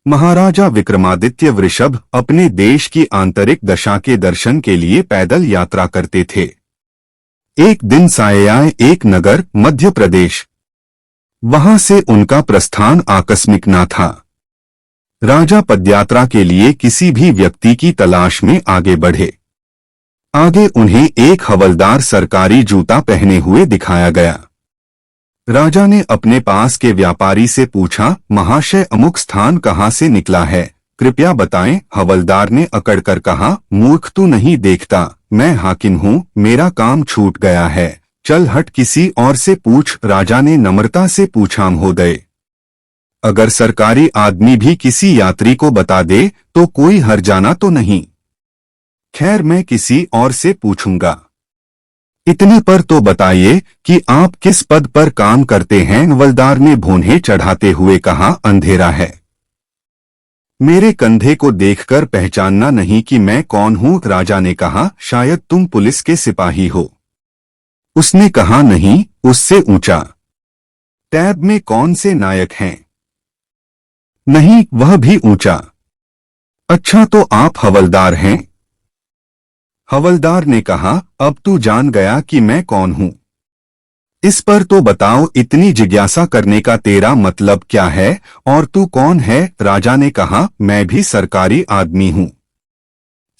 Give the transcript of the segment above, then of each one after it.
महाराजा विक्रमादित्य वृषभ अपने देश की आंतरिक दशा के दर्शन के लिए पैदल यात्रा करते थे। एक दिन साययाय एक नगर मध्य प्रदेश, वहां से उनका प्रस्थान आकस्मिक न था। राजा पदयात्रा के लिए किसी भी व्यक्ति की तलाश में आगे बढ़े। आगे उन्हें एक हवलदार सरकारी जूता पहने हुए दिखाया गया। राजा ने अपने पास के व्यापारी से पूछा, महाशय अमुक स्थान कहाँ से निकला है, कृपया बताएं। हवलदार ने अकड़कर कहा, मूर्ख तू नहीं देखता, मैं हाकिम हूँ, मेरा काम छूट गया है, चल हट किसी और से पूछ। राजा ने नम्रता से पूछा, महोदय, अगर सरकारी आदमी भी किसी यात्री को बता दे तो कोई हर्जाना तो नहीं। खैर मैं किसी और से पूछूंगा। इतने पर तो बताइए कि आप किस पद पर काम करते हैं। हवलदार ने भौहें चढ़ाते हुए कहा, अंधेरा है। मेरे कंधे को देखकर पहचानना नहीं कि मैं कौन हूं। राजा ने कहा, शायद तुम पुलिस के सिपाही हो। उसने कहा, नहीं, उससे ऊंचा। टैब में कौन से नायक हैं? नहीं, वह भी ऊंचा। अच्छा तो आप हवलदार हैं? हवलदार ने कहा, अब तू जान गया कि मैं कौन हूं। इस पर तो बताओ, इतनी जिज्ञासा करने का तेरा मतलब क्या है और तू कौन है? राजा ने कहा, मैं भी सरकारी आदमी हूं।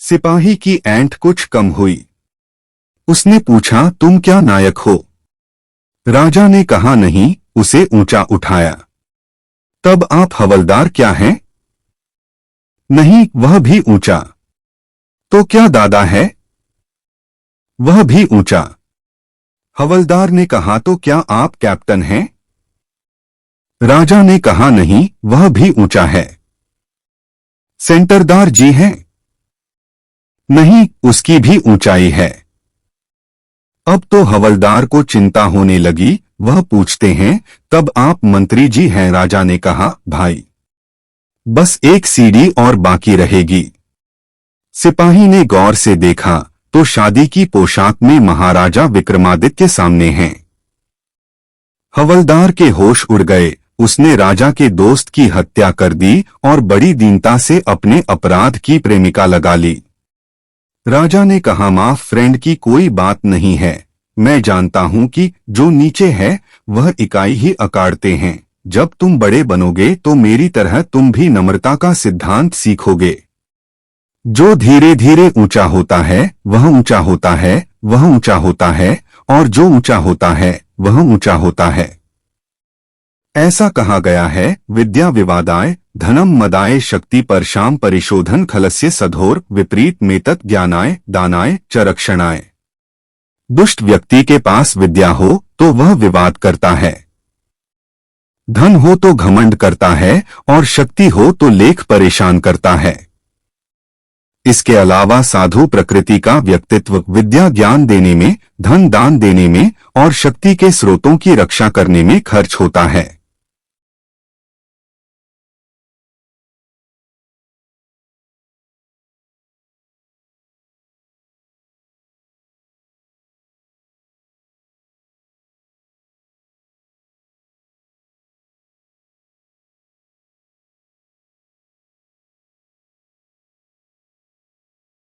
सिपाही की ऐंठ कुछ कम हुई। उसने पूछा, तुम क्या नायक हो? राजा ने कहा, नहीं, उसे ऊंचा उठाया। तब आप हवलदार क्या हैं? नहीं, वह भी ऊंचा। तो क्या दादा है? वह भी ऊंचा। हवलदार ने कहा, तो क्या आप कैप्टन हैं? राजा ने कहा, नहीं, वह भी ऊंचा है। सेंटरदार जी हैं? नहीं, उसकी भी ऊंचाई है। अब तो हवलदार को चिंता होने लगी। वह पूछते हैं, तब आप मंत्री जी हैं? राजा ने कहा, भाई, बस एक सीढ़ी और बाकी रहेगी। सिपाही ने गौर से देखा तो शादी की पोशाक में महाराजा विक्रमादित्य सामने हैं। हवलदार के होश उड़ गए। उसने राजा के दोस्त की हत्या कर दी और बड़ी दीनता से अपने अपराध की प्रेमिका लगा ली। राजा ने कहा, माफ फ्रेंड की कोई बात नहीं है। मैं जानता हूं कि जो नीचे है वह इकाई ही अकाड़ते हैं। जब तुम बड़े बनोगे तो मेरी तरह तुम भी नम्रता का सिद्धांत सीखोगे। जो धीरे धीरे ऊंचा होता है वह ऊंचा होता है, वह ऊंचा होता है, और जो ऊंचा होता है वह ऊंचा होता है। ऐसा कहा गया है, विद्या विवादाय धनम मदाय शक्ति परशाम परिशोधन खलस्य सधोर विपरीत मेतत ज्ञानाय दानाय च रक्षणाय। दुष्ट व्यक्ति के पास विद्या हो तो वह विवाद करता है, धन हो तो घमंड करता है, और शक्ति हो तो लेख परेशान करता है। इसके अलावा साधु प्रकृति का व्यक्तित्व विद्या ज्ञान देने में, धन दान देने में और शक्ति के स्रोतों की रक्षा करने में खर्च होता है।